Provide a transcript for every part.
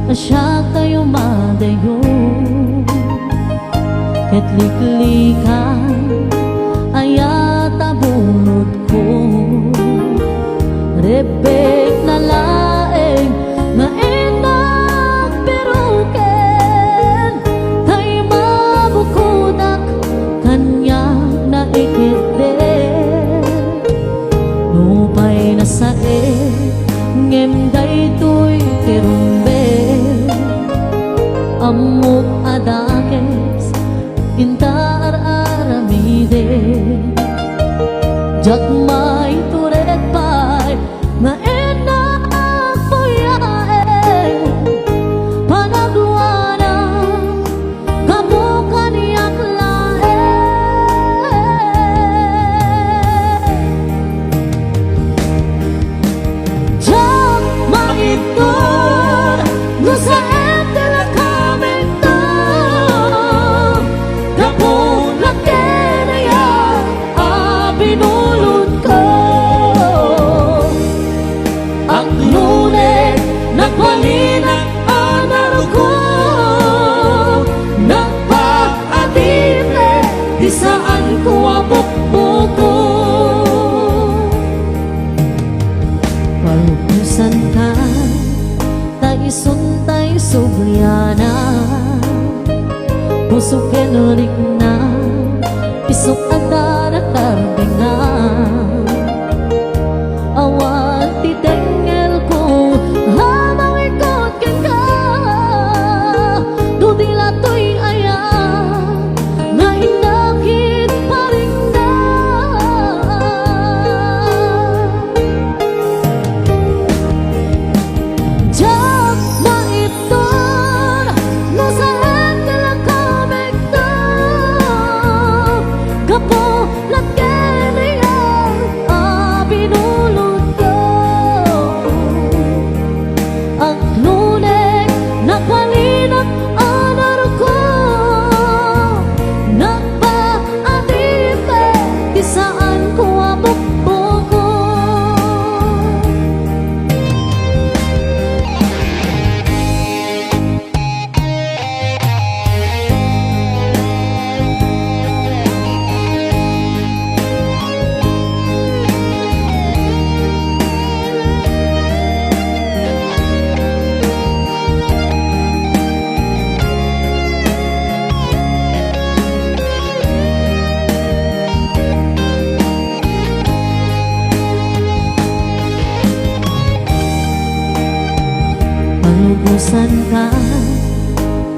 asya kayo madayo ket liklikan ayata bunot ko rebek na laeng nga enak peruken tay mabukudak kanya na ikitde nupay na sae ngem daytoy kerumbe amok adakes intar aramide jakmay turet pay nga enak poyae panagluana kabukan yak lae jakmay tur nusa etela kamento kapuna kenaya abinulot ko ang lunes nagwalinak anaro ko nagpaadite di saan ko abukbuko palupusan ka taisuntay subliana puso kenurik na isok adara karbenga awan titengel ko habang ikot ka dudila to'y aya nga indakit pa rin na jak maiton nasa etela kamekta kapo lakenaya abinulot ko ang lunes nagwalinak anaro ko nagpaadite di saan ko abukbuko palubusan ka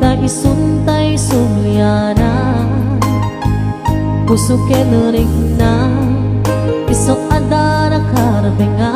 taisuntay sulyana puso kenurik na isok adara karbenga